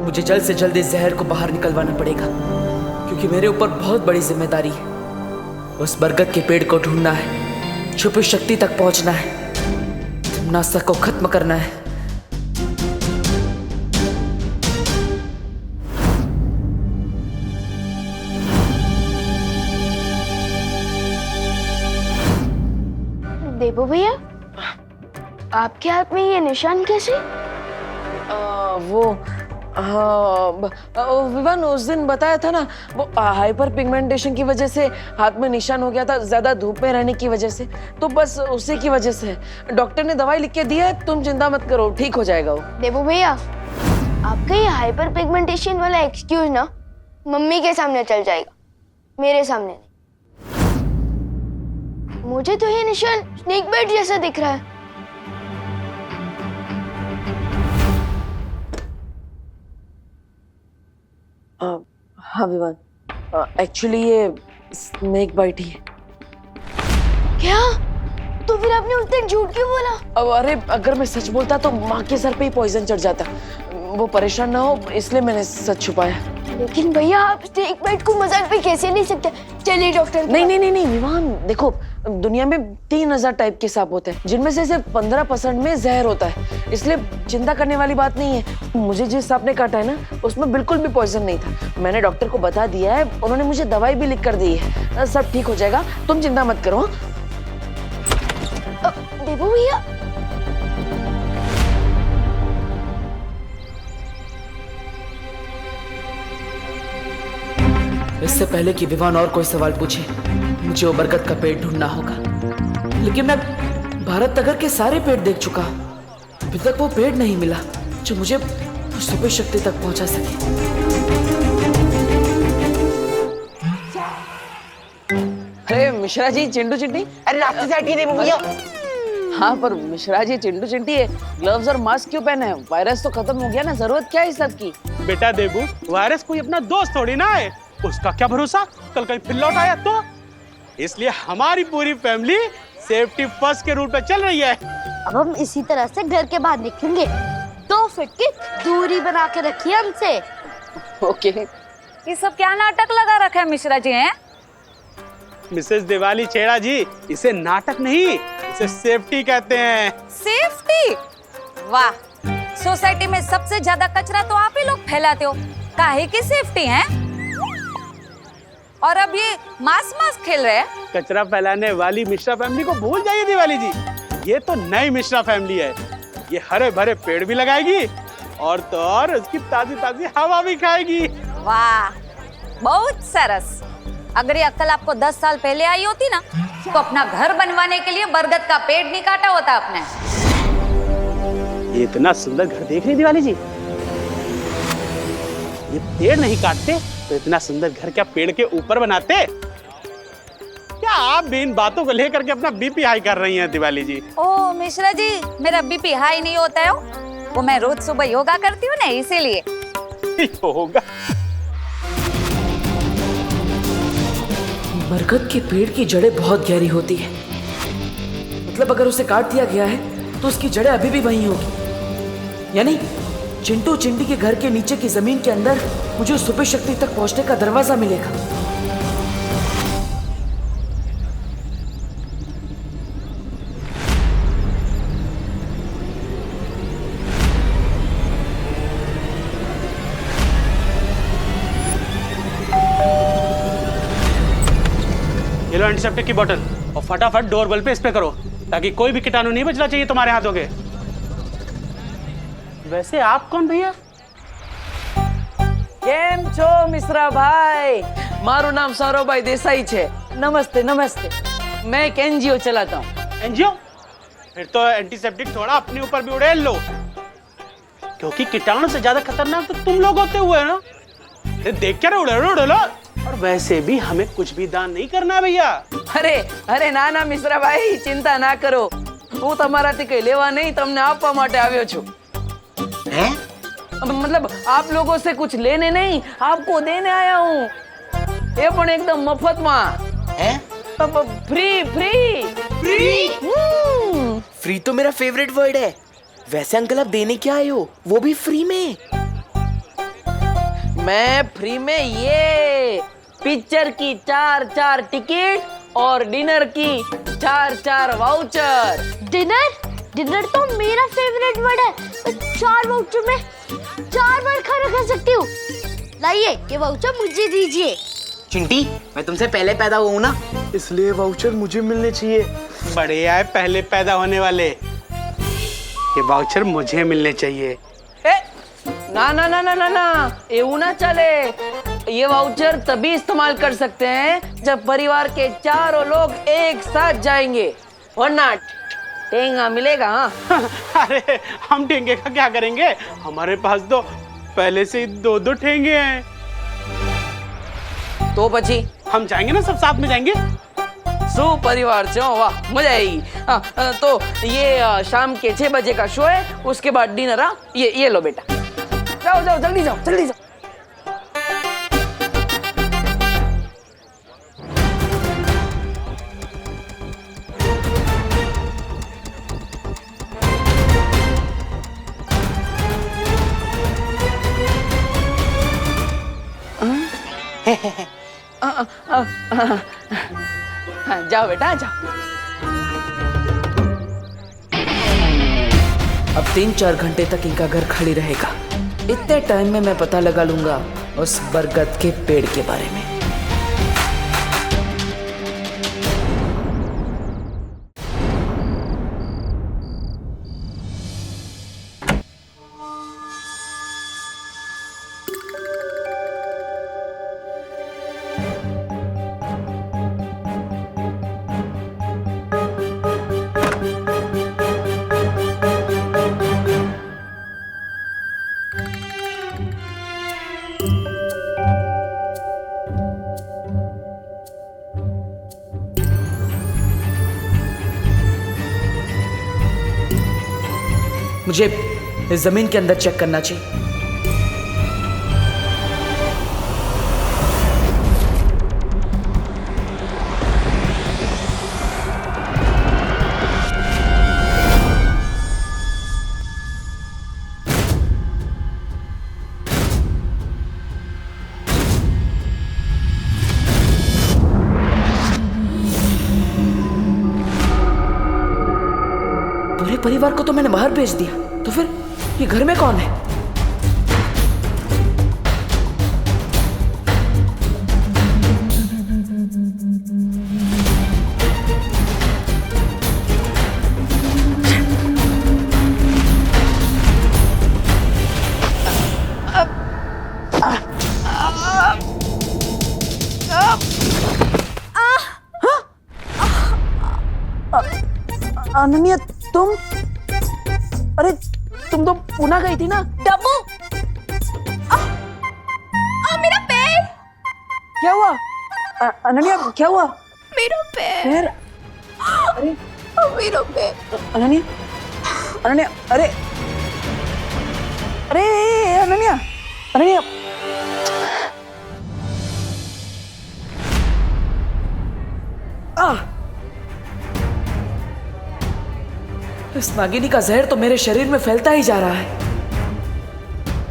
मुझे जल्द से जल्द इस जहर को बाहर निकलवाना पड़ेगा, क्योंकि मेरे ऊपर बहुत बड़ी जिम्मेदारी है। उस बरगद के पेड़ को ढूंढना है, छुपी शक्ति तक पहुंचना है, नासा को खत्म करना है। देवू भैया, आपके हाथ में ये निशान कैसे? विवान उस दिन बताया था ना, वो हाइपर पिगमेंटेशन की वजह से हाथ में निशान हो गया था, ज्यादा धूप में रहने की वजह से। तो बस उसी की वजह से डॉक्टर ने दवाई लिख के दी है, तुम चिंता मत करो, ठीक हो जाएगा वो। देवू भैया, आपका ये हाइपर पिगमेंटेशन वाला एक्सक्यूज ना मम्मी के सामने चल जाएगा, मेरे सामने नहीं। मुझे तो ये निशान स्नेक बाइट जैसा दिख रहा है। हाँ विवान, एक्चुअली ये स्नेक बाइट ही है। क्या? तो फिर आपने उस दिन झूठ क्यों बोला? अब अरे, अगर मैं सच बोलता तो माँ के सर पे ही पॉइजन चढ़ जाता। वो परेशान ना हो इसलिए मैंने सच छुपाया। लेकिन भैया, आप स्नेक बाइट को मजाक में कैसे ले सकते? चलिए डॉक्टर। नहीं विवान, देखो दुनिया में 3000 टाइप के सांप होते हैं, जिनमें से सिर्फ 15% में जहर होता है, इसलिए चिंता करने वाली बात नहीं है। मुझे जिस सांप ने काटा है ना, उसमें बिल्कुल भी पॉइजन नहीं था। मैंने डॉक्टर को बता दिया है, उन्होंने मुझे दवाई भी लिख कर दी है, सब ठीक हो जाएगा, तुम चिंता मत करो। देवू भैया, इससे पहले कि विवान और कोई सवाल पूछे, मुझे वो बरगद का पेड़ ढूंढना होगा। लेकिन मैं भारत नगर के सारे पेड़ देख चुका, अभी तक वो पेड़ नहीं मिला जो मुझे सुपर शक्ति तक पहुंचा सके। अरे मिश्रा जी, चिंटू चिंटी, अरे रास्ते से हटिए देवू भैया। हाँ पर मिश्रा जी, चिंटू चिंटी है, ग्लव्स और मास्क क्यों पहने हैं? वायरस तो खत्म हो गया ना, जरूरत क्या है इस सब की? बेटा देबू, वायरस कोई अपना दोस्त थोड़ी ना है, उसका क्या भरोसा कल कहीं फिर लौट आया तो। इसलिए हमारी पूरी फैमिली सेफ्टी फर्स्ट के रूट पे चल रही है। अब हम इसी तरह से घर के बाहर निकलेंगे। 2 फीट की दूरी बना के रखिए हमसे। ओके। ये सब क्या नाटक लगा रखा है मिश्रा जी हैं? मिसेस दिवाली छेड़ा जी, इसे नाटक नहीं, इसे सेफ्टी कहते हैं। सेफ्टी? वाह, सोसाइटी में सबसे ज्यादा कचरा तो आप ही लोग फैलाते हो, काहे की सेफ्टी है? और अब ये मास खेल रहे हैं। कचरा फैलाने वाली मिश्रा फैमिली को भूल जाइए दिवाली जी, ये तो नई मिश्रा फैमिली है। ये हरे भरे पेड़ भी लगाएगी और तो और उसकी ताजी ताजी हवा भी खाएगी। वाह, बहुत सरस। अगर ये अक्ल आपको 10 साल पहले आई होती ना, तो अपना घर बनवाने के लिए बरगद का पेड़ नहीं काटा होता आपने। ये इतना सुंदर घर देख रही दिवाली जी, ये पेड़ नहीं काटते तो इतना सुंदर घर क्या पेड़ के ऊपर बनाते? क्या आप भी इन बातों को लेकर के अपना बीपी हाई कर रही हैं दिवाली जी? ओ मिश्रा जी, मेरा बीपी हाई नहीं होता है, वो मैं रोज सुबह योगा करती हूँ ना, इसीलिए। होगा। बरगद के पेड़ की जड़ें बहुत गहरी होती है, मतलब अगर उसे काट दिया गया है तो उसकी जड़ें अभी भी वहीं होगी। यानी चिंटू चिंटी के घर के नीचे की जमीन के अंदर मुझे उस सुपर शक्ति तक पहुंचने का दरवाजा मिलेगा। ये लो एंटीसेप्टिक की बोतल और फटाफट डोर बेल पे स्प्रे करो, ताकि कोई भी कीटाणु नहीं बचना चाहिए तुम्हारे हाथों के। वैसे आप कौन भैया? केम छो मिश्रा भाई? मारू नाम सौरभभाई देसाई छे। नमस्ते नमस्ते। मैं एक एनजीओ चलाता हूँ। एनजीओ? फिर तो एंटीसेप्टिक थोड़ा अपने ऊपर भी उड़ेल लो, क्योंकि कीटाणु से ज्यादा खतरनाक तो तुम लोग होते हुए ना। देख क्या उड़े लो। और वैसे भी हमें कुछ भी दान नहीं करना भैया। अरे अरे ना ना मिश्रा भाई, चिंता ना करो, હું તમારાથી કઈ લેવા નહીં, તમને આપવા માટે આવ્યો છું। हैं? मतलब आप लोगों से कुछ लेने नहीं, आपको देने आया हूँ, ये पण एकदम मफत में। हैं? Free free free? फ्री तो मेरा फेवरेट वर्ड है। वैसे अंकल आप देने क्या आए हो, वो भी फ्री में? मैं फ्री में ये पिक्चर की 4 टिकट और डिनर की 4 वाउचर। डिनर तो मेरा फेवरेट वर्ड है। 4 वाउचर में 4 बार खाना खा सकती हूँ। लाइए ये वाउचर मुझे दीजिए। चिंटी, मैं तुमसे पहले पैदा हुआ हूं ना, इसलिए वाउचर मुझे मिलने चाहिए। बढ़िया है, पहले पैदा होने वाले। ये वाउचर मुझे मिलने चाहिए। ना ना ना ना ना ना, ये ना चले। ये वाउचर तभी इस्तेमाल कर सकते हैं जब परिवार के चारों लोग एक साथ जाएंगे, वरना टेंगा मिलेगा। हाँ अरे हम ठेंगे का क्या करेंगे? हमारे पास तो पहले से ही 2 ठेंगे हैं। तो बची हम जाएंगे ना, सब साथ में जाएंगे। परिवार से वाह, मजा आएगी। तो ये शाम के 6 बजे का शो है, उसके बाद डिनर। ये लो बेटा, जाओ जाओ जल्दी जाओ जल्दी जाओ। जाओ बेटा जाओ। अब 3-4 घंटे तक इनका घर खाली रहेगा। इतने टाइम में मैं पता लगा लूंगा उस बरगद के पेड़ के बारे में। मुझे इस जमीन के अंदर चेक करना चाहिए। पूरे परिवार को तो मैंने बाहर भेज दिया, तो फिर ये घर में कौन है? अनन्या, तुम? अरे तुम तो पुणे गई थी ना? डब्बू, मेरा पैर। क्या हुआ? अनन्या क्या हुआ? मेरा पैर। पैर? अरे मेरा पैर। अनन्या, अनन्या, अरे अरे अनन्या, अनन्या। इस नागिनी का जहर तो मेरे शरीर में फैलता ही जा रहा है।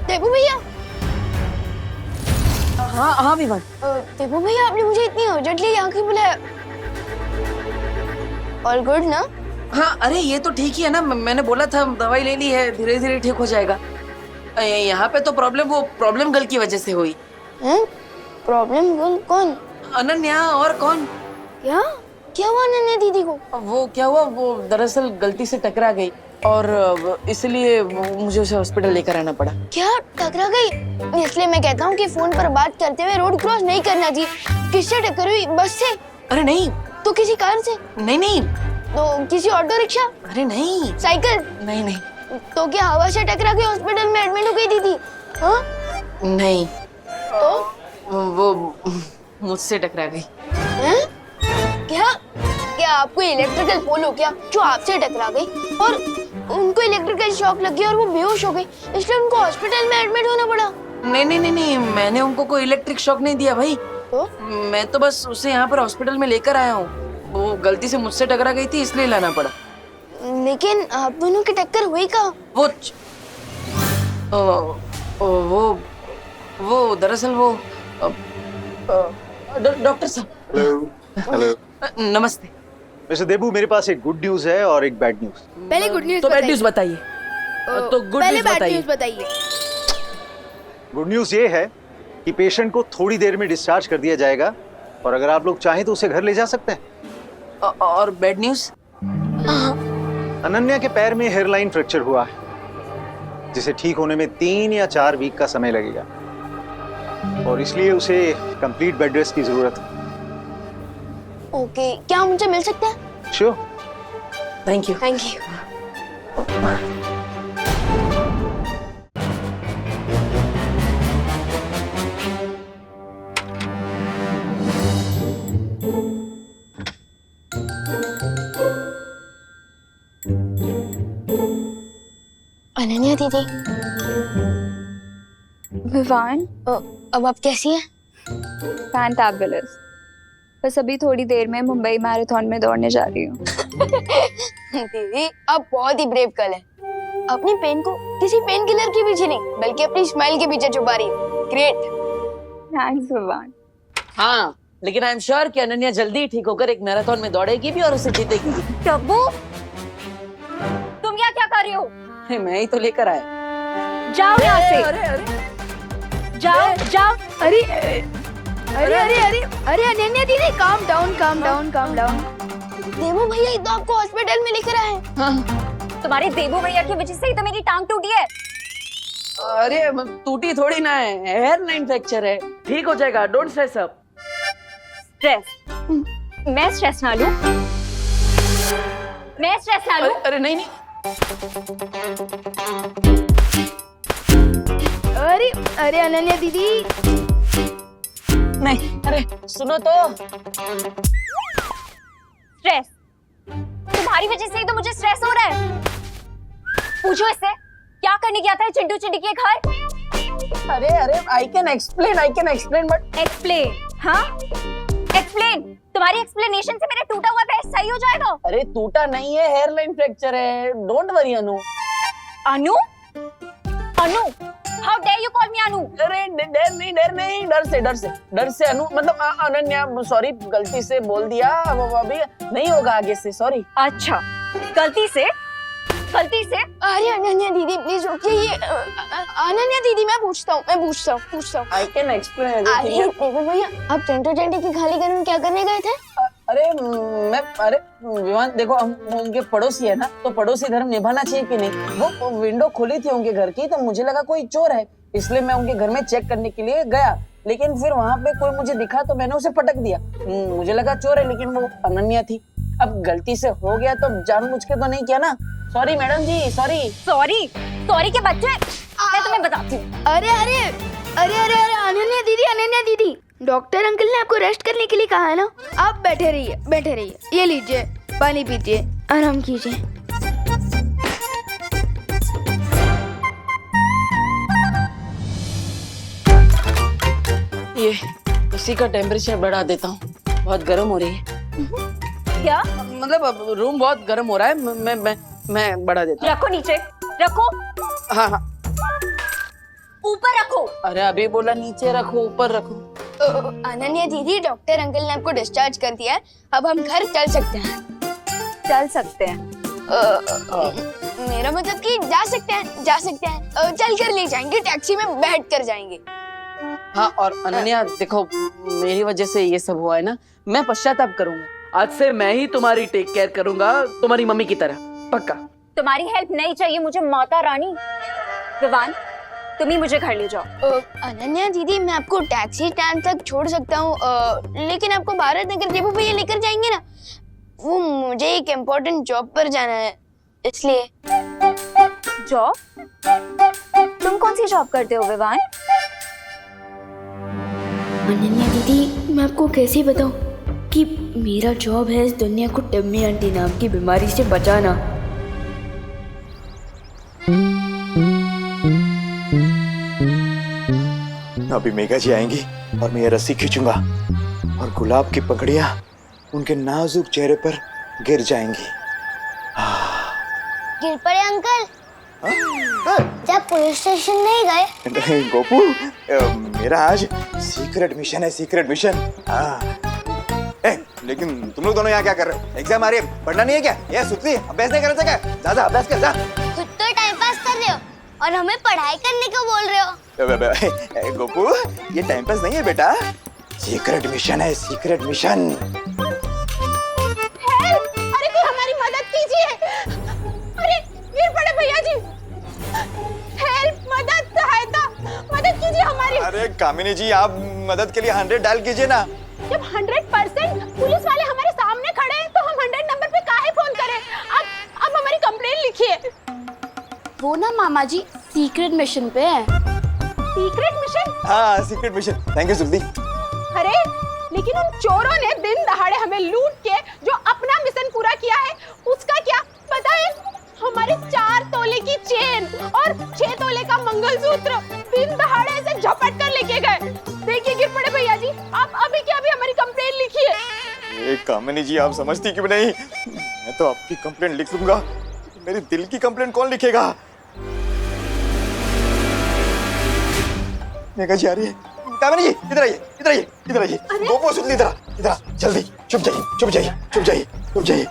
देबू भैया, हाँ हाँ विमान। देबू भैया, आपने मुझे इतनी अर्जेंटली यहाँ क्यों बुलाया? ऑल गुड ना? हाँ अरे ये तो ठीक ही है ना, मैंने बोला था दवाई ले ली है, धीरे धीरे ठीक हो जाएगा। यहाँ पे तो प्रॉब्लम गर्ल की वजह से हुई। प्रॉब्लम गर्ल कौन? अनन्या, और कौन? क्या हुआ अनन्या दीदी को? वो क्या हुआ, वो दरअसल गलती से टकरा गई और इसलिए मुझे उसे हॉस्पिटल लेकर आना पड़ा। क्या टकरा गई? इसलिए मैं कहता हूँ कि फोन पर बात करते हुए रोड क्रॉस नहीं करना चाहिए। किससे टक्कर हुई? बस से? अरे नहीं। तो किसी कार से? नहीं। तो किसी ऑटो रिक्शा? अरे नहीं। साइकिल? नहीं। तो क्या हवा से टकरा के हॉस्पिटल में एडमिट हो गई दीदी? हाँ? नहीं। तो वो मुझसे टकरा गई। क्या आपको इलेक्ट्रिकल पोल हो क्या जो आपसे टकरा गई और उनको इलेक्ट्रिकल शॉक लग गया और वो बेहोश हो गई, इसलिए उनको हॉस्पिटल में एडमिट होना पड़ा? नहीं, मैंने उनको कोई इलेक्ट्रिक शॉक नहीं दिया भाई। तो? मैं तो बस उसे यहाँ पर हॉस्पिटल में लेकर आया हूँ। वो गलती से मुझसे टकरा गई थी, इसलिए लाना पड़ा। लेकिन आप दोनों की टक्कर हुई कहाँ? वो दरअसल वो डॉक्टर साहब हेलो हेलो नमस्ते। मिस्टर देबू, मेरे पास एक गुड न्यूज है और एक बैड न्यूज। पहले गुड न्यूज तो बैड न्यूज बताइए। तो गुड पहले न्यूज बैड बताइए। न्यूज बताइए। गुड न्यूज ये है कि पेशेंट को थोड़ी देर में डिस्चार्ज कर दिया जाएगा और अगर आप लोग चाहें तो उसे घर ले जा सकते हैं। और बैड न्यूज? अनन्या के पैर में हेयरलाइन फ्रैक्चर हुआ है जिसे ठीक होने में 3 या 4 वीक का समय लगेगा और इसलिए उसे कंप्लीट बेड रेस्ट की जरूरत है। ओके, क्या हम मुझे मिल सकते हैं? Sure. Thank you. Thank you. Ananya दीदी, विवान, अब आप कैसी हैं? फैंटाबुलस। बस अभी थोड़ी देर में मुंबई मैराथन में दौड़ने जा रही हूँ। दीदी, आप बहुत ही ब्रेव गर्ल हैं। अपनी पेन को किसी पेन किलर के पीछे नहीं, बल्कि अपनी स्माइल के पीछे छुपा रही है। ग्रेट। थैंक्स विवान। हाँ, लेकिन आई एम श्योर कि अनन्या जल्दी ही ठीक होकर एक मैराथन में दौड़ेगी भी और उसे जीतेगी भी। टब्बू, तुम यहाँ क्या कर रही हो? मैं ही तो लेकर आया। जाओ यहाँ से। अरे अरे जाओ जाओ। अरे अरे अरे अरे अरे अनन्या दीदी, calm down calm down calm down. देवो भैया ये तो आपको हॉस्पिटल में लेकर आए हैं। हाँ। तुम्हारे देबू भैया की वजह से ही तो मेरी टांग टूटी है। अरे टूटी थोड़ी ना है, हेयरलाइन फ्रैक्चर है, ठीक हो जाएगा। Don't stress up. स्ट्रेस? मैं स्ट्रेस ना लूं? मैं स्ट्रेस ना लूं? अरे नहीं नहीं। अरे अरे अनन्या दीदी, नहीं, अरे सुनो तो। स्ट्रेस? तुम्हारी वजह से ही तो मुझे स्ट्रेस हो रहा है। पूछो इससे, क्या करने गया था चिंटू चिंटी के घर? अरे अरे I can explain but. Explain? हाँ, एक्सप्लेन। तुम्हारी एक्सप्लेनेशन से मेरा टूटा हुआ पैर सही हो जाएगा? अरे टूटा नहीं है, हेयरलाइन फ्रैक्चर है। Don't worry Anu. Anu? Anu? How dare you call me Anu? अरे डर से अनु, मतलब अनन्या, सॉरी, गलती से बोल दिया। अभी नहीं होगा आगे से, सॉरी। अच्छा, गलती से? अरे अनन्या दीदी प्लीज रुकिए। ये अनन्या दीदी, मैं पूछता हूँ। I can explain. अरे देवो भैया, आप चिंटू चिंटी की खाली घर में क्या करने गए थे? अरे विवान, देखो हम उनके पड़ोसी है ना, तो पड़ोसी धर्म निभाना चाहिए कि नहीं। वो विंडो खुली थी उनके घर की, तो मुझे लगा कोई चोर है, इसलिए मैं उनके घर में चेक करने के लिए गया। लेकिन फिर वहाँ पे कोई मुझे दिखा तो मैंने उसे पटक दिया। मुझे लगा चोर है, लेकिन वो अनन्या थी। अब गलती से हो गया तो जानबूझ के तो नहीं किया ना। सॉरी मैडम जी, सॉरी। सॉरी के बच्चे, मैं तुम्हें बताती हूँ। अरे अरे अरे अरे अरे अनन्या दीदी, डॉक्टर अंकल ने आपको रेस्ट करने के लिए कहा है ना। आप बैठे रहिए। ये लीजिए, पानी पीजिए, आराम कीजिए। ये इसी का टेम्परेचर बढ़ा देता हूँ, बहुत गर्म हो रही है। क्या? मतलब अब रूम बहुत गर्म हो रहा है। मैं बढ़ा देता हूँ। रखो नीचे, रखो। हाँ। ऊपर रखो। अरे अभी बोला नीचे रखो, ऊपर रखो। अनन्या दीदी, डॉक्टर अंकल ने आपको डिस्चार्ज कर दिया है। अब हम घर चल सकते हैं। मेरा मतलब कि जा सकते हैं। चल कर ले जाएंगे, टैक्सी में बैठ कर जाएंगे। हाँ, और अनन्या देखो, मेरी वजह से ये सब हुआ है ना, मैं पश्चाताप करूंगा। आज से मैं ही तुम्हारी टेक केयर करूंगा, तुम्हारी मम्मी की तरह, पक्का। तुम्हारी हेल्प नहीं चाहिए मुझे, माता रानी। विवान, तुम ही मुझे घर ले जाओ। अनन्या दीदी, मैं आपको टैक्सी स्टैंड तक छोड़ सकता हूँ, लेकिन आपको भारत नगर देवो भैया लेकर जाएंगे ना। वो मुझे एक इम्पोर्टेंट जॉब पर जाना है, इसलिए। जॉब? तुम कौन सी जॉब करते हो विवान? अनन्या दीदी, मैं आपको कैसे बताऊं कि मेरा जॉब है इस दुनिया को टम्मी आंटी नाम की बीमारी से बचाना। अभी मेघा जी आएंगी और मैं ये रस्सी खींचूंगा और गुलाब की पकड़ियां उनके नाजुक चेहरे पर गिर जाएंगी। गिर पड़े अंकल। जब पुलिस स्टेशन नहीं गए? गोपू, मेरा आज सीक्रेट मिशन है, सीक्रेट मिशन। लेकिन तुम लोग दोनों यहाँ क्या कर रहे हो? एग्जाम आ रही है, पढ़ना नहीं है क्या? ये सुतली अभ्यास नहीं करना क्या? जा अभ्यास कर जा। खुद तो टाइम पास कर रहे हो और हमें पढ़ाई करने को बोल रहे हो। गोपू, ये टाइम पास नहीं है बेटा, सीक्रेट मिशन है, सीक्रेट मिशन। अरे कोई हमारी मदद कीजिए। अरे गिर पड़े भैया जी। हेल्प, मदद, सहायता, मदद कीजिए हमारी। अरे कामिनी जी, आप मदद के लिए 100 डायल कीजिए ना। जब 100% पुलिस वाले हमारे सामने खड़े हैं, तो हम 100 नंबर पे काहे फोन करें? अब हमारी कंप्लेंट लिखिए। वो ना मामा जी सीक्रेट मिशन पे है। Secret mission? हाँ, secret mission. Thank you Sukhdi. अरे लेकिन उन चोरों ने दिन दहाड़े हमें लूट के जो अपना मिशन पूरा किया है, उसका क्या पता है? हमारे 4 तोले की चेन और 6 तोले का मंगलसूत्र दिन दहाड़े से झपट कर लेके गए। देखिए गिर पड़े भैया जी, आप अभी के अभी हमारी कंप्लेंट लिखिए। कामिनी जी, आप समझती क्यों नहीं? मैं तो आपकी कंप्लेंट लिख लूंगा, मेरी दिल की कंप्लेंट कौन लिखेगा? मेघा जी आ रही है। कामिनी जी, इधर आइए, इधर आइए, इधर आइए। गोपू, सुन ली, इधर इधर जल्दी। चुप जाइए, चुप जाइए, चुप जाइए, चुप जाइए।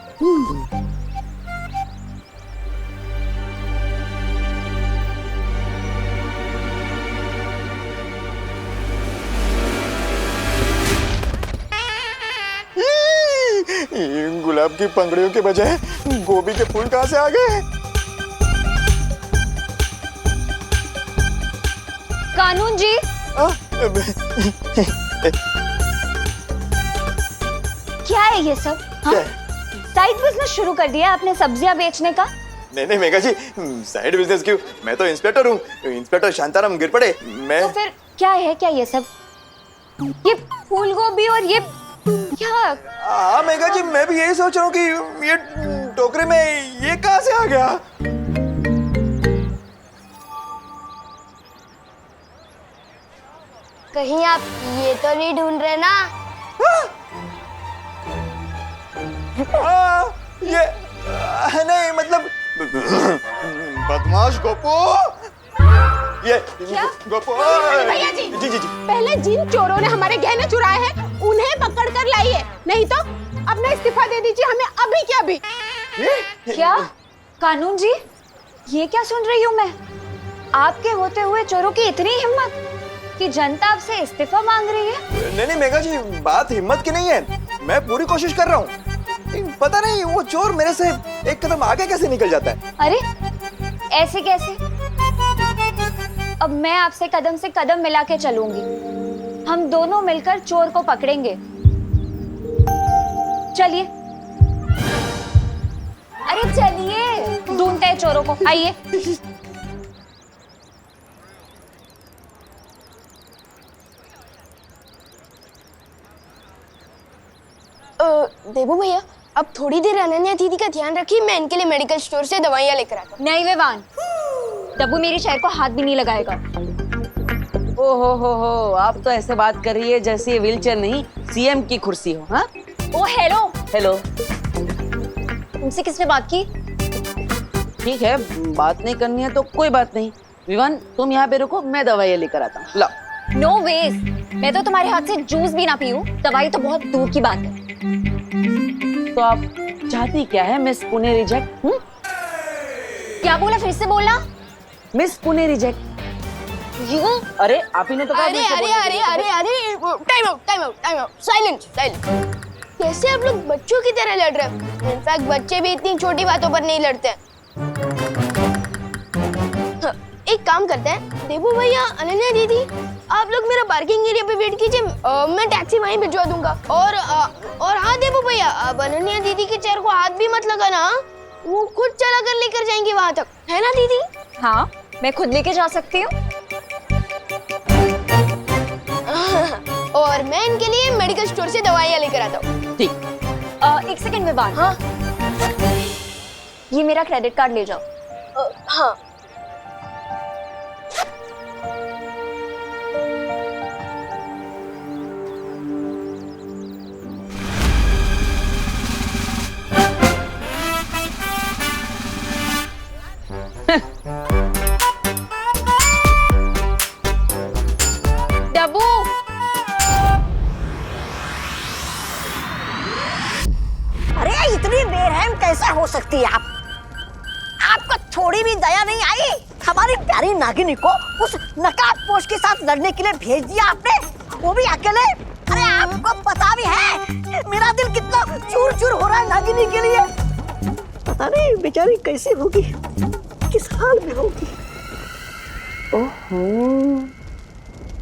गुलाब की पंखड़ियों के बजाय गोभी के फूल कहाँ से आ गए? कानून जी, क्या है ये सब? साइड बिजनेस शुरू कर दिया आपने सब्जियां बेचने का? नहीं मेघा जी, साइड बिजनेस क्यों? मैं तो इंस्पेक्टर हूँ, इंस्पेक्टर शांताराम गिर पड़े। मैं तो फिर क्या है, क्या ये सब? ये फूल गोभी और ये क्या? हाँ मेघा जी, मैं भी यही सोच रहा हूँ कि ये टोकरे में ये कहाँ से आ गया? कहीं आप ये तो नहीं ढूंढ रहे ना? ये नहीं, मतलब बदमाश गोपू। ये गोपू। भैया जी, जी। पहले जिन चोरों ने हमारे गहने चुराए हैं उन्हें पकड़ कर लाइए, नहीं तो अपना इस्तीफा दे दीजिए हमें अभी के अभी। क्या कानून जी, ये क्या सुन रही हूँ मैं? आपके होते हुए चोरों की इतनी हिम्मत कि जनता आपसे इस्तीफा मांग रही है? नहीं मेघा जी, बात हिम्मत की नहीं है, मैं पूरी कोशिश कर रहा हूँ। पता नहीं वो चोर मेरे से एक कदम आगे कैसे निकल जाता है। अरे ऐसे कैसे? अब मैं आपसे कदम से कदम मिला के चलूंगी, हम दोनों मिलकर चोर को पकड़ेंगे। चलिए, अरे चलिए, ढूंढते हैं चोरों को, आइए। देबू भैया, अब थोड़ी देर अनन्या दीदी का ध्यान रखिए, मैं इनके लिए मेडिकल स्टोर से दवाइयाँ लेकर आता हूँ। नहीं विवान, डब्बू मेरी शहर को हाथ भी नहीं लगाएगा। हो, आप तो ऐसे बात कर रही है जैसे ये व्हीलचेयर नहीं सीएम की कुर्सी हो। हाँ, ओ हेलो हेलो। तुमसे किसने बात की? ठीक है, बात नहीं करनी है तो कोई बात नहीं। विवान, तुम यहाँ पे रुको, मैं दवाइयाँ लेकर आता हूँ। ला। नो वेज, मैं तो तुम्हारे हाथ से जूस भी ना पीऊं, दवाई तो बहुत दूर की बात है। तो आप चाहती क्या है मिस पुणे रिजेक्ट? क्या बोला, फिर से बोलना। Miss Pune reject. अरे आप ही ने तो कहा। अरे टाइम आउट, साइलेंस। कैसे आप लोग बच्चों की तरह लड़ रहे हो? इनफैक्ट बच्चे भी इतनी छोटी बातों पर नहीं लड़ते हैं। एक काम करते हैं, देबू भैया, अनन्या दीदी, आप लोग मेरा पार्किंग एरिया पे वेट कीजिए, मैं टैक्सी वहीं भिजवा दूंगा। और हाँ देबू भैया, अब अनन्या दीदी के चेयर को हाथ भी मत लगाना, वो खुद चला कर लेकर जाएंगी वहां तक, है ना दीदी? हाँ, मैं खुद लेके जा सकती हूँ। और मैं इनके लिए मेडिकल स्टोर से दवाइयाँ लेकर आता हूँ। ठीक। एक सेकंड में बात। हाँ, ये मेरा क्रेडिट कार्ड ले जाओ। हाँ। डब्बू अरे इतनी बेरहम कैसे हो सकती है आप? आपको थोड़ी भी दया नहीं आई? हमारी प्यारी नागिनी को उस नकाबपोश के साथ लड़ने के लिए भेज दिया आपने, वो भी अकेले। अरे आपको पता भी है मेरा दिल कितना चूर चूर हो रहा है नागिनी के लिए। पता नहीं बेचारी कैसी होगी, किस हाल में होगी। ओहो,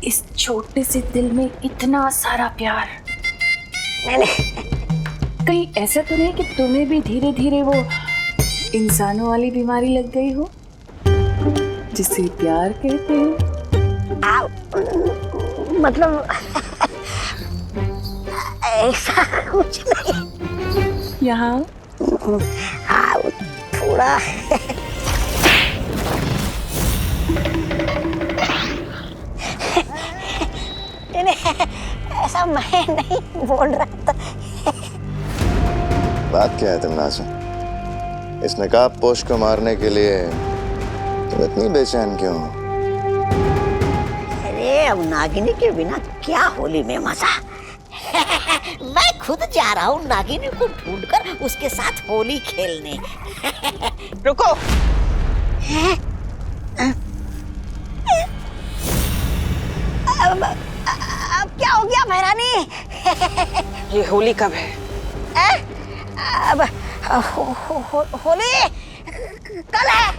इस छोटे से दिल में इतना सारा प्यार। कहीं ऐसा तो नहीं कि तुम्हें भी धीरे धीरे वो इंसानों वाली बीमारी लग गई हो जिसे प्यार कहते हैं? मतलब ऐसा कुछ नहीं। यहाँ हाँ थोड़ा ऐसा मैं नहीं बोल रहा था। बात क्या है तुमना से? इस नकाब पोश को मारने के लिए तुम इतनी बेचैन क्यों हो? अरे अब नागिनी के बिना क्या होली में मजा। मैं खुद जा रहा हूँ नागिनी को ढूंढकर उसके साथ होली खेलने। रुको। अब क्या हो गया महारानी? ये होली कब है? अब होली कल है।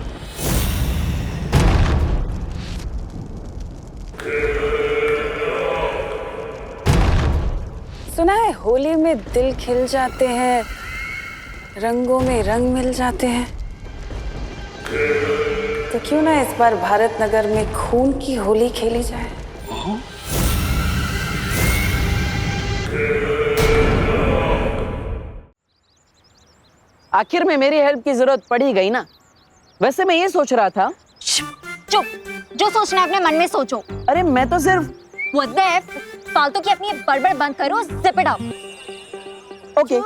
सुना है होली में दिल खिल जाते हैं, रंगों में रंग मिल जाते हैं। तो क्यों ना इस बार भारत नगर में खून की होली खेली जाए? आखिर में मेरी हेल्प की जरूरत पड़ी गई ना। वैसे मैं ये सोच रहा था। चुप, जो सोचना है अपने मन में सोचो। अरे मैं तो सिर्फ फालतू की अपनी बड़बड़ बंद करो, जिप इट अप। ओके।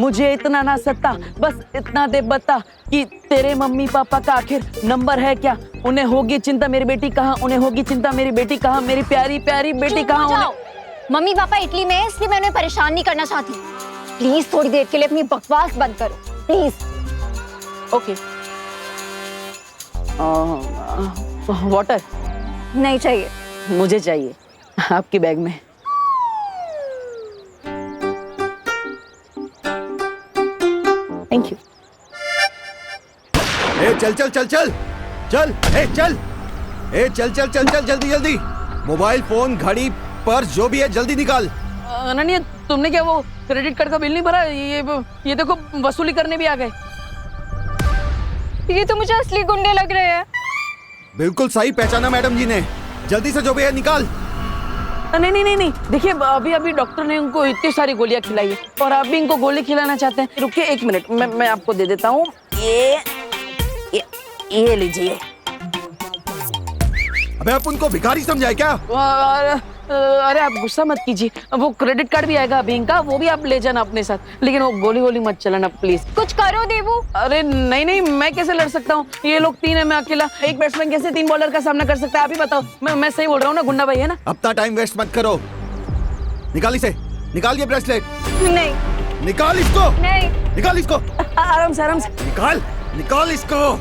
मुझे इतना ना सत्ता, बस इतना दे बता कि तेरे मम्मी पापा का आखिर नंबर है क्या? उन्हें होगी चिंता मेरी बेटी कहाँ, उन्हें होगी चिंता मेरी बेटी कहाँ, मेरी प्यारी प्यारी बेटी कहाँ। मम्मी पापा इटली में, इसलिए मैं उन्हें परेशान नहीं करना चाहती। प्लीज थोड़ी देर के लिए अपनी बकवास बंद करो, प्लीज। ओके। वाटर नहीं चाहिए। मुझे चाहिए, आपकी बैग में। Thank you. ए चल चल चल चल चल, ए चल, ए चल चल चल चल, जल्दी जल्दी। मोबाइल फोन, घड़ी, पर्स, जो भी है जल्दी निकाल। अनन्या, तुमने क्या वो क्रेडिट कार्ड का बिल नहीं भरा? ये देखो वसूली करने भी आ गए। ये तो मुझे असली गुंडे लग रहे हैं। बिल्कुल सही पहचाना मैडम जी ने। जल्दी से जो भी है निकाल। नहीं नहीं नहीं नहीं, देखिए अभी अभी डॉक्टर ने उनको इतनी सारी गोलियां खिलाई है और आप भी इनको गोली खिलाना चाहते हैं। रुकिए 1 मिनट, मैं आपको दे देता हूँ। ये लीजिए। अबे आप उनको भिखारी समझाए क्या? अरे आप गुस्सा मत कीजिए, वो क्रेडिट कार्ड भी आएगा अभी इनका, वो भी आप ले जाना अपने साथ। लेकिन वो गोली गोली मत चलाना प्लीज। कुछ करो देवू। अरे नहीं नहीं, मैं कैसे लड़ सकता हूँ? ये लोग 3 है, मैं अकेला। एक बैट्समैन कैसे 3 बॉलर का सामना कर सकता है? आप ही बताओ। मैं सही बोल रहा हूँ ना गुंडा भाई, है ना? अपना टाइम वेस्ट मत करो। निकाल इसे, निकाल ये ब्रेसलेट। नहीं। निकाल इसको। नहीं। निकाल इसको। आराम से आराम से। निकाल, निकाल इसको,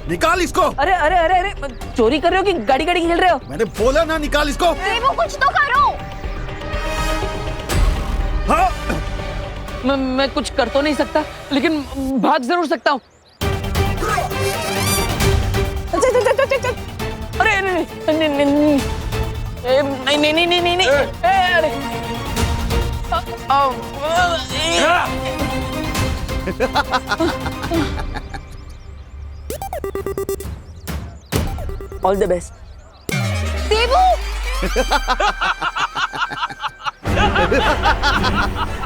निकाल इसको। अरे अरे अरे अरे, चोरी कर रहे हो कि गाड़ी गाड़ी खेल रहे हो? मैंने बोला ना निकाल इसको। देवू कुछ तो करो। हाँ। मैं कुछ कर तो नहीं सकता, लेकिन भाग जरूर सकता हूँ। अरे नहीं नहीं नहीं नहीं नहीं नहीं नहीं, अरे ऑल द बेस्ट। देवू।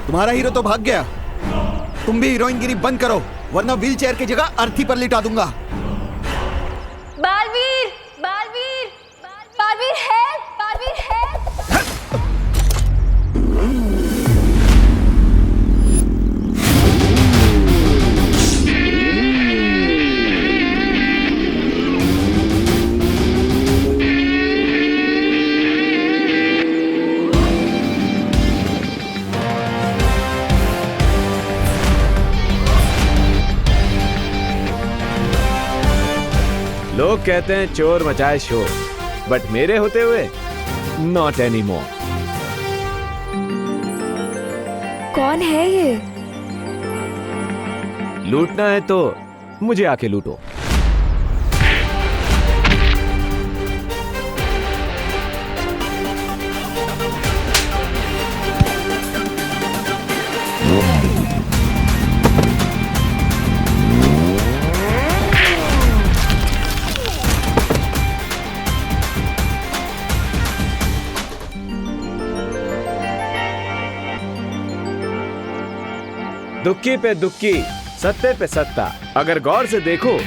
तुम्हारा हीरो तो भाग गया। तुम भी हीरोइनगिरी बंद करो, वरना व्हील चेयर की जगह अर्थी पर लिटा दूंगा। बालवीर, बालवीर, बालवीर है, बालवीर है। 1 लोग कहते हैं चोर मचाए शोर, बट मेरे होते हुए नॉट एनी मोर। कौन है ये? लूटना है तो मुझे आके लूटो। दुक्की पे दुक्की, सत्ते पे सत्ता, अगर गौर से देखो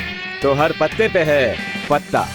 तो हर पत्ते पे है पत्ता।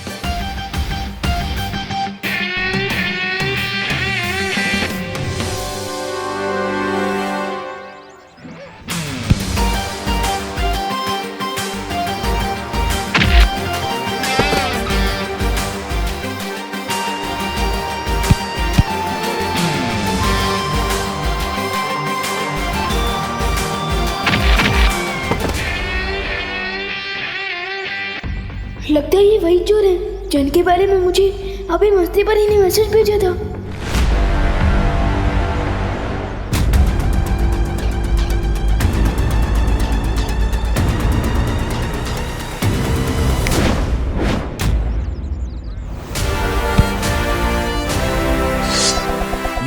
लगता है ये वही चोर है जिनके बारे में मुझे अभी मस्ती पर ही ने मैसेज भेजा था।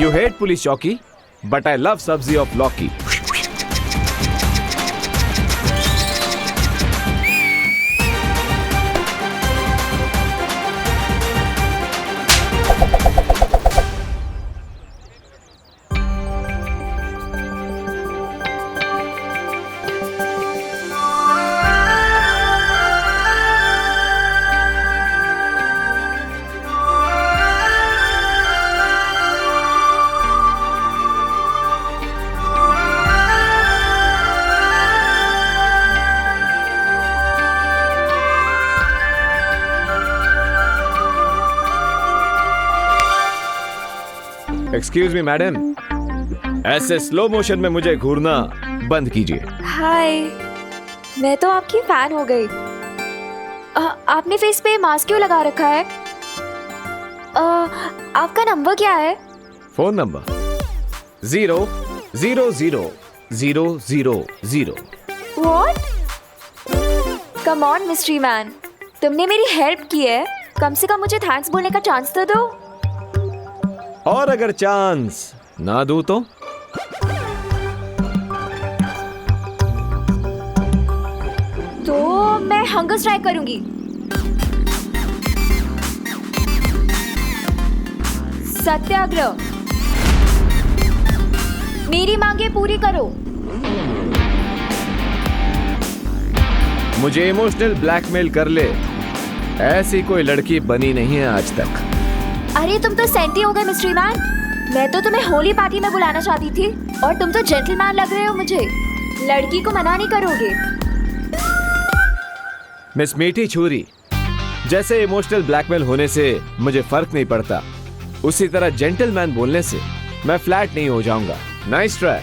You hate police चौकी, but I love सब्जी of लौकी। एक्सक्यूज मी मैडम, ऐसे स्लो मोशन में मुझे घूरना बंद कीजिए। हाय, मैं तो आपकी फैन हो गई। आपने फेस पे मास्क क्यों लगा रखा है? आपका नंबर क्या है? Phone number 0000000। What? Come on mystery man, तुमने मेरी हेल्प की है, कम से कम मुझे थैंक्स बोलने का चांस तो दो। और अगर चांस ना दूं तो मैं हंगर स्ट्राइक करूंगी। सत्याग्रह, मेरी मांगे पूरी करो। मुझे इमोशनल ब्लैकमेल कर ले, ऐसी कोई लड़की बनी नहीं है आज तक। अरे तुम तो सेंटी हो गए मिस्ट्री मैन, मैं तो तुम्हें होली पार्टी में बुलाना चाहती थी और तुम तो जेंटलमैन लग रहे हो मुझे। लड़की को मना नहीं करोगे? मिस मीठी छुरी, जैसे इमोशनल ब्लैकमेल होने से मुझे फर्क नहीं पड़ता, उसी तरह जेंटलमैन बोलने से मैं फ्लैट नहीं हो जाऊंगा। Nice try.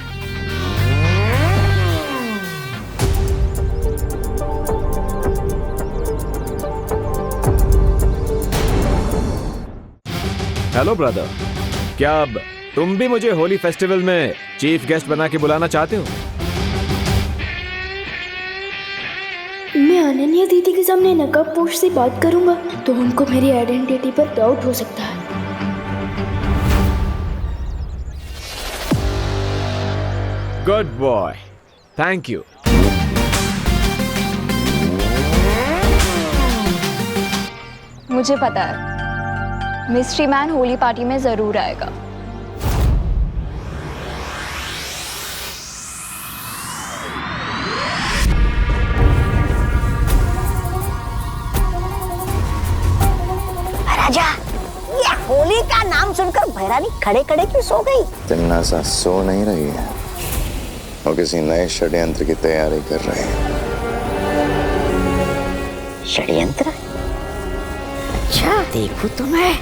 हेलो ब्रदर, क्या अब तुम भी मुझे होली फेस्टिवल में चीफ गेस्ट बना के बुलाना चाहते हो? मैं अनन्या दीदी के सामने नकाबपोश से बात करूंगा तो उनको मेरी आइडेंटिटी पर डाउट हो सकता है। Good boy, thank you. मुझे पता है मिस्ट्री मैन होली पार्टी में जरूर आएगा। राजा, ये होली का नाम सुनकर भैरानी खड़े खड़े क्यों सो गई? तिन्नासा सो नहीं रही है, वो किसी नए षड्यंत्र की तैयारी कर रही है। षड्यंत्र? अच्छा, देखो तो मैं।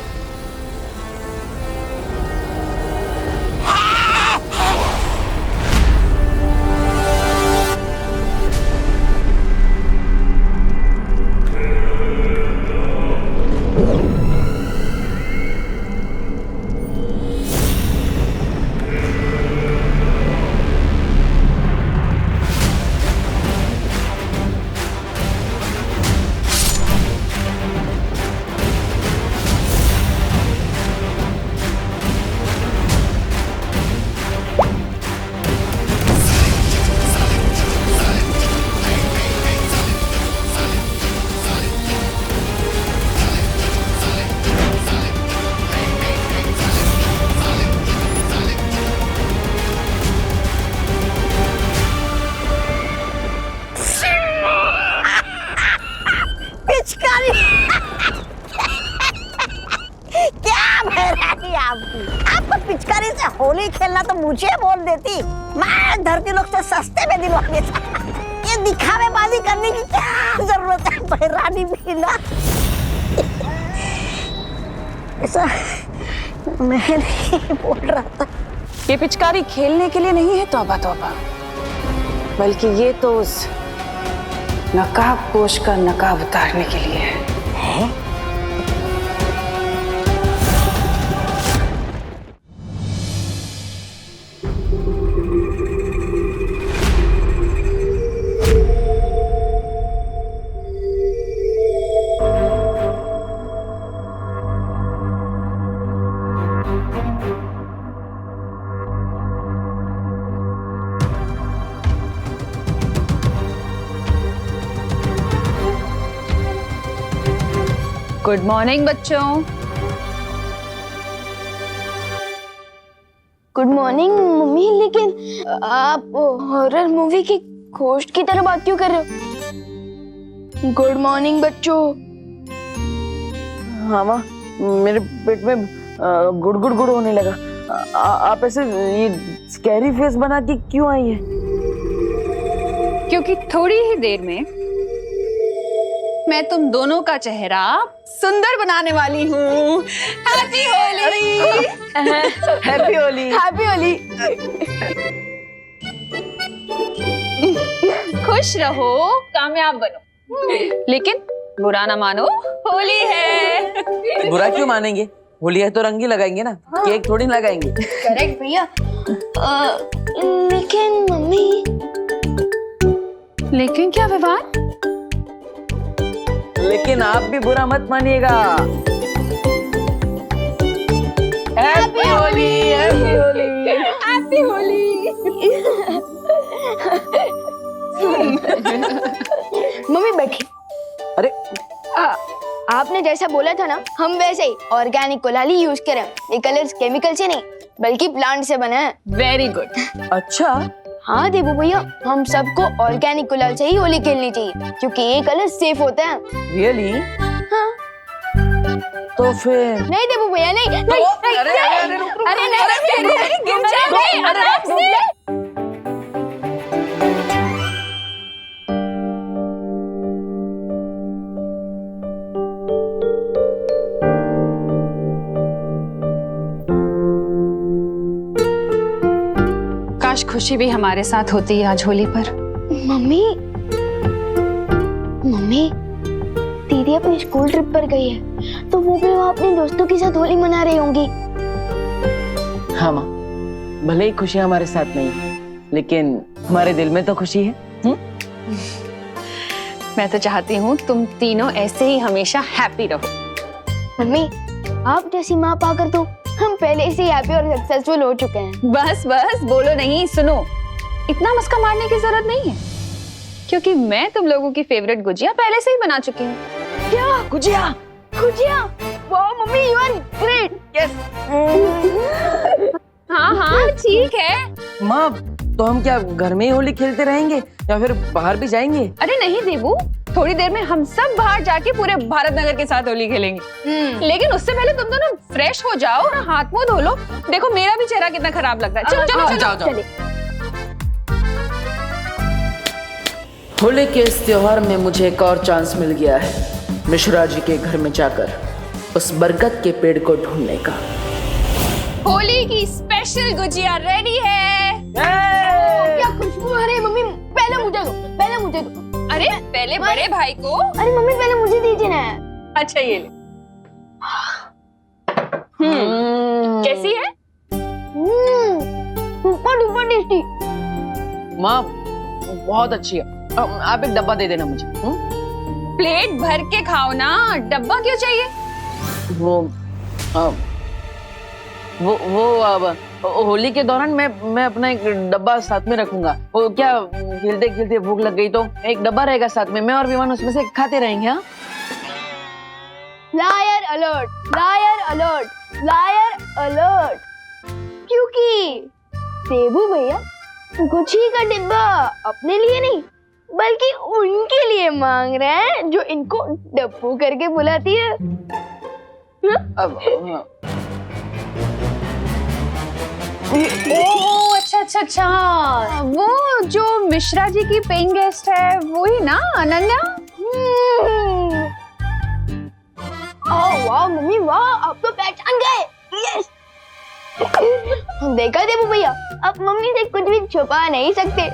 बोल देती, मैं धरती लोग से सस्ते में दिलवा देता। ये दिखावेबाजी करने की क्या जरूरत है बहरानी भी ना। ऐसा मैं नहीं बोल रहा था। ये पिचकारी खेलने के लिए नहीं है तौबा तौबा, बल्कि ये तो उस नकाब पोश का नकाब उतारने के लिए है। गुड मॉर्निंग बच्चों। गुड मॉर्निंग मम्मी, लेकिन आप हॉरर मूवी की घोस्ट की तरह बात क्यों कर रहे हो? गुड मॉर्निंग बच्चों। हाँ माँ, मेरे पेट में गुड़ गुड़ गुड़ होने लगा। आप ऐसे ये स्कैरी फेस बना के क्यों आई है? क्योंकि थोड़ी ही देर में मैं तुम दोनों का चेहरा सुंदर बनाने वाली हूँ। Happy Holi. Happy Holi. Happy Holi. खुश रहो, कामयाब बनो, लेकिन बुरा ना मानो, होली है। बुरा क्यों मानेंगे? होली है तो रंग ही लगाएंगे ना, केक थोड़ी लगाएंगे। करेक्ट भैया। लेकिन मम्मी। लेकिन क्या विवान? लेकिन आप भी बुरा मत मानिएगा। Happy Holi. Happy Holi. Happy Holi. Mummy बैठी। अरे आपने जैसा बोला था ना, हम वैसे ही ऑर्गेनिक गुलाल ही यूज करें। ये कलर्स केमिकल से नहीं बल्कि प्लांट से बना है। Very good. अच्छा। हाँ देबू भैया, हम सबको ऑर्गेनिक गुलाल से ही होली खेलनी चाहिए क्योंकि ये कलर सेफ होते हैं। रियली? हाँ। तो फिर नहीं देबू भैया, नहीं नहीं, नहीं, अरे अरे नहीं, अरे नहीं, गिर जाएंगे, आराम से। काश खुशी भी हमारे साथ होती है आज होली पर। मम्मी, मम्मी, दीदी अपनी स्कूल ट्रिप पर गई है तो वो भी वहाँ अपने दोस्तों के साथ होली मना रही होंगी। हाँ माँ, भले ही खुशी हमारे साथ नहीं है, लेकिन हमारे दिल में तो खुशी है। मैं तो चाहती हूँ तुम तीनों ऐसे ही हमेशा हैप्पी रहो। मम्मी, आप जैसी माँ पाकर तो हम पहले से ही हैप्पी और सक्सेसफुल हो चुके हैं। बस बस बोलो नहीं, सुनो, इतना मस्का मारने की जरूरत नहीं है क्योंकि मैं तुम लोगों की फेवरेट गुजिया पहले से ही बना चुकी हूँ। क्या गुजिया? गुजिया? वाह mummy, you are great. Yes. हाँ हाँ ठीक है। माँ, तो हम क्या घर में ही होली खेलते रहेंगे या फिर बाहर भी जाएंगे? अरे नहीं देबू, थोड़ी देर में हम सब बाहर जाके पूरे भारत नगर के साथ होली खेलेंगे। लेकिन उससे पहले तुम दोनों फ्रेश हो जाओ और हाथ मुंह धो लो। देखो मेरा भी चेहरा कितना खराब लग रहा है। चलो चलो जाओ, चलो। होली के इस त्योहार में मुझे एक और चांस मिल गया है मिश्रा जी के घर में जाकर उस बरगद के पेड़ को ढूंढने का। होली की स्पेशल गुजिया रेडी है। क्या खुशबू आ रही है मम्मी, पहले मुझे दो, पहले मुझे दो। अरे पहले बड़े भाई को। अरे मम्मी पहले मुझे दीजिए ना। अच्छा ये ले। कैसी है? Super duper tasty. माँ बहुत अच्छी है। आप एक डब्बा दे देना मुझे। प्लेट भर के खाओ ना, डब्बा क्यों चाहिए? वो अब होली के दौरान मैं अपना एक डब्बा साथ में रखूंगा। वो क्या खेलते खेलते भूख लग गई तो एक डब्बा रहेगा साथ में, मैं और विमान उसमें से खाते रहेंगे। हाँ, liar alert, liar alert, liar alert. क्योंकि देबू भैया गुची का डिब्बा अपने लिए नहीं बल्कि उनके लिए मांग रहे हैं जो इनको डब्बू करके बुलाती है। ओह अच्छा अच्छा अच्छा, वो जो मिश्रा जी की पेइंग गेस्ट है वही ना, अनन्या? ओह वाह मम्मी वाह, आप तो पहचान गए। यस। देखा देबू भैया, आप मम्मी से कुछ भी छुपा नहीं सकते।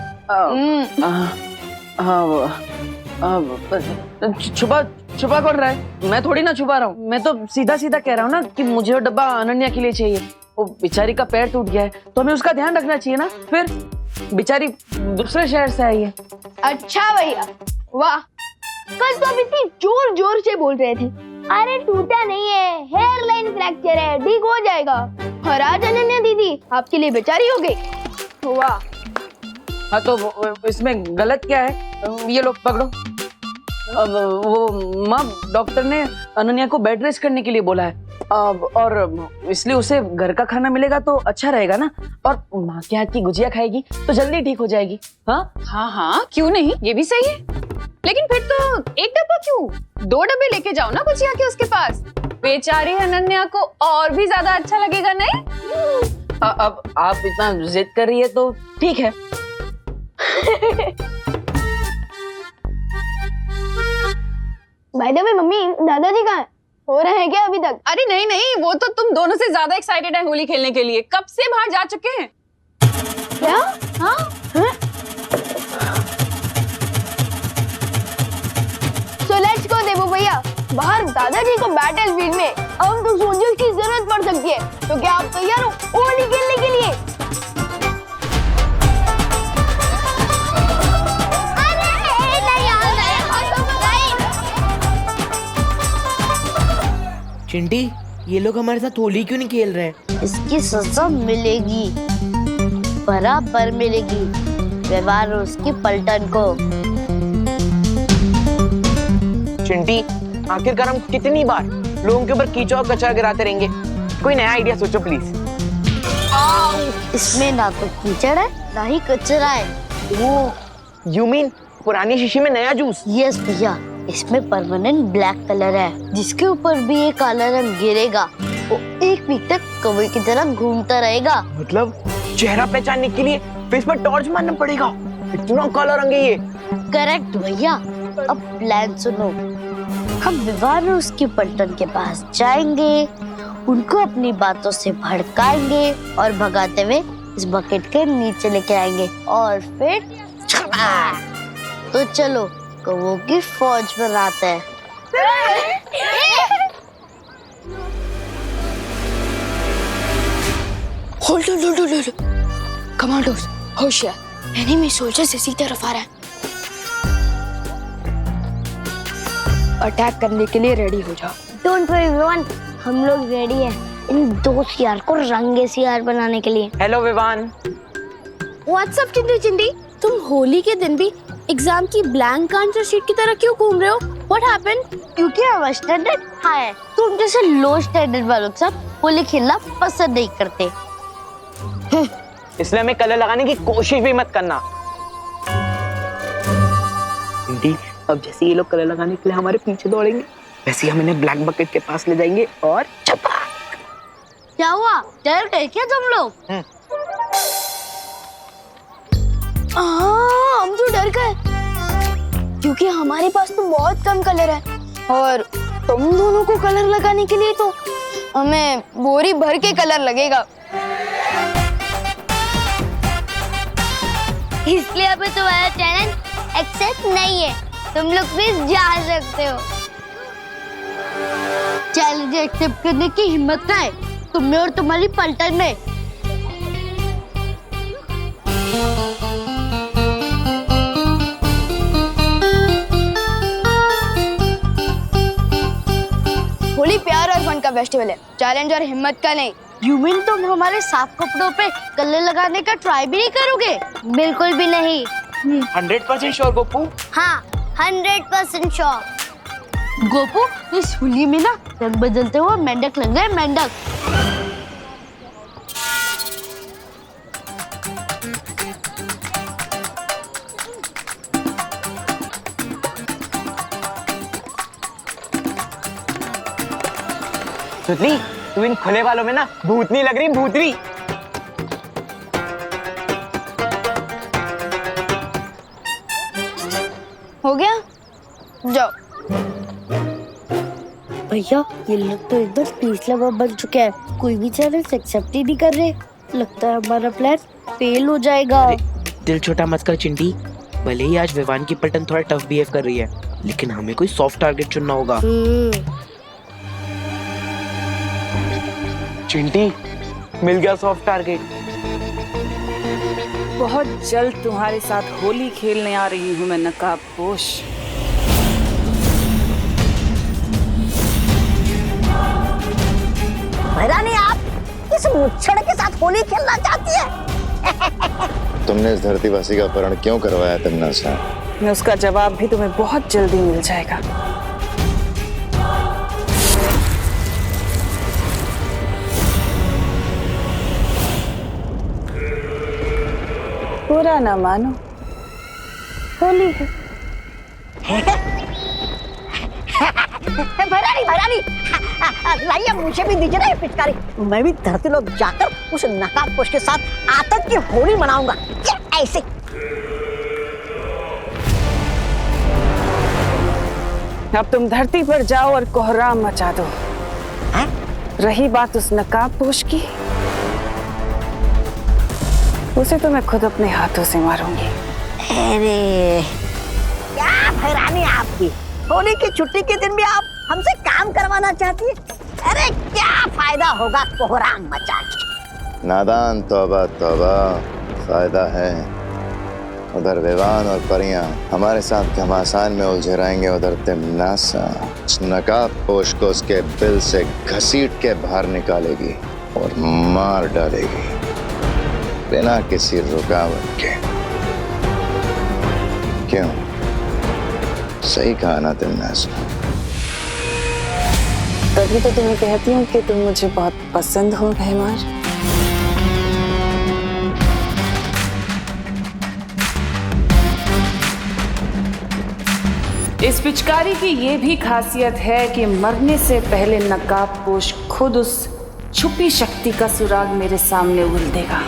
छुपा कौन रहा है? मैं थोड़ी ना छुपा रहा हूँ, मैं तो सीधा सीधा कह रहा हूँ ना कि मुझे वो डब्बा अनन्या के लिए चाहिए। वो बेचारी का पैर टूट गया है तो हमें उसका ध्यान रखना चाहिए ना। फिर बेचारी दूसरे शहर से आई है। अच्छा भैया वाह, कल तो आप इतनी जोर जोर से बोल रहे थे अरे टूटा नहीं है, हेयर लाइन फ्रैक्चर है, ठीक हो जाएगा। और आज अनन्या दीदी आपके लिए बेचारी हो गई। वाह। हाँ तो इसमें गलत क्या है? ये लोग पकड़ो। अब वो माँ, डॉक्टर ने अनन्या को बेड रेस्ट करने के लिए बोला है। अब और इसलिए उसे घर का खाना मिलेगा तो अच्छा रहेगा ना, और माँ के हाथ की गुजिया खाएगी तो जल्दी ठीक हो जाएगी। हाँ हाँ हाँ, क्यों नहीं, ये भी सही है। लेकिन फिर तो एक डब्बा क्यों, 2 डब्बे लेके जाओ ना गुजिया के उसके पास। बेचारी अनन्या को और भी ज्यादा अच्छा लगेगा नहीं? अब आप इतना जिद कर रही है तो ठीक है। बाय द वे मम्मी, दादाजी कहाँ हैं? हो रहे हैं क्या अभी तक? अरे नहीं नहीं, वो तो तुम दोनों से ज्यादा एक्साइटेड है होली खेलने के लिए, कब से बाहर जा चुके हैं। क्या? हाँ? So let's go देबू भैया, बाहर दादाजी को बैटल फील्ड में अब तो सोल्जर्स की जरूरत पड़ सकती है, तो क्या आप तैयार हो होली खेलने के लिए? चिंटी, ये लोग हमारे साथ होली क्यों नहीं खेल रहे हैं? इसकी सजा मिलेगी, बराबर मिलेगी, व्यवहार उसकी पलटन को। चिंटी, आखिरकार हम कितनी बार लोगों के ऊपर कीचड़ और कचरा गिराते रहेंगे? कोई नया आइडिया सोचो प्लीज। इसमें ना तो कीचड़ है ना ही कचरा है। वो यू मीन पुरानी शीशी में नया जूस? यस भैया, इसमें परमानेंट ब्लैक कलर है, जिसके ऊपर भी ये काला रंग गिरेगा वो 1 वीक तक कौवे की तरह घूमता रहेगा। मतलब चेहरा पहचानने के लिए फेस पर टॉर्च मारना पड़ेगा? इतना काला रंग है ये। करेक्ट भैया। अब प्लान सुनो, हम विवाह उसकी पलटन के पास जाएंगे, उनको अपनी बातों से भड़काएंगे और भगाते हुए इस बकेट के नीचे लेके आएंगे, और फिर तो चलो कौवों की फौज बनाते हैं। होल्ड कमांडोज, होशियार, एनिमी सोल्जर्स इसी तरफ आ रहा है। अटैक करने के लिए रेडी हो जाओ। डोंट वरी विवान, हम लोग रेडी हैं इन 2 सियार को रंगे सियार बनाने के लिए। हेलो विवान। व्हाट्सअप चिंटी, तुम होली के दिन भी एग्जाम की ब्लैंक आंसर शीट की तरह क्यों घूम रहे हो? What happened? क्योंकि हमारा स्टैंडर्ड हाई है, तुम जैसे लो स्टैंडर्ड वालों के साथ होली खेलना पसंद नहीं करते। इसलिए हमें कलर लगाने की कोशिश भी मत करना। चिंटी, अब जैसे ये लोग कलर लगाने के लिए हमारे पीछे दौड़ेंगे, वैसे हम इन्हें ब्लैक बकेट के पास ले जाएंगे और चपा। क्या हुआ, डर गए क्या तुम लोग? हम तो डर गए, क्योंकि हमारे पास तो बहुत कम कलर है, और तुम दोनों को कलर लगाने के लिए तो हमें बोरी भर के कलर लगेगा। इसलिए अभी तुम्हारा चैलेंज एक्सेप्ट नहीं है, तुम लोग भी जा सकते हो। चैलेंज एक्सेप्ट करने की हिम्मत ना है तुम्हें और तुम्हारी पलटन में। होली प्यार और फन का फेस्टिवल है, चैलेंज और हिम्मत का नहीं। यू मीन तुम हमारे साफ कपड़ों पे कलर लगाने का ट्राई भी नहीं करोगे? बिल्कुल भी नहीं। 100% श्योर गोपू? हाँ 100% श्योर। गोपू, इस होली में ना रंग बदलते हुए मेंढक लग गए, मेंढक। सुतली, तू इन खुले वालों में ना भूतनी लग रही, भूतनी। हो गया? जाओ। भैया ये लोग तो एकदम तीसरा बार बन चुके हैं, कोई भी चैलेंज एक्सेप्ट ही नहीं कर रहे। लगता है हमारा प्लान फेल हो जाएगा। दिल छोटा मत कर चिंटी, भले ही आज विवान की पलटन थोड़ा टफ बिहेव कर रही है, लेकिन हमें कोई सॉफ्ट टारगेट चुनना होगा। चिंटी, मिल गया सॉफ्ट टारगेट। बहुत जल्द तुम्हारे साथ होली खेलने आ रही हूँ मैं नकाबपोश। भैरानी, आप इस मुच्छड़ के साथ होली खेलना चाहती है? तुमने इस धरतीवासी का अपहरण क्यों करवाया तमन्ना? मैं उसका जवाब भी तुम्हें बहुत जल्दी मिल जाएगा। बुरा ना मानो, होली है। भैरानी, लाइए मुझे भी दीजिए ना ये पिचकारी। मैं भी धरती लोग जाकर उस नकाबपोश के साथ आतंक की होली मनाऊंगा। ऐसे अब तुम धरती पर जाओ और कोहराम मचा दो। रही बात उस नकाबपोश की, उसे तो मैं खुद अपने हाथों से मारूंगी। अरे क्या भैरानी आपकी, होली की छुट्टी के दिन भी आप हमसे काम करवाना चाहती है? अरे क्या फायदा होगा कोहराम मचा के? नादान, तौबा तौबा, फायदा है। उधर विवान और परियां हमारे साथ घमासान में उलझे रहेंगे, उधर तिमनासा नकाबपोश को उसके बिल से घसीट के बाहर निकालेगी और मार डालेगी बिना किसी रुकावट के। क्यों, सही कहा ना तिमनासा? तभी तो तुम्हें कहती हूँ कि तुम मुझे बहुत पसंद हो भैमार। इस पिचकारी की ये भी खासियत है कि मरने से पहले नकाबपोश खुद उस छुपी शक्ति का सुराग मेरे सामने उगल देगा।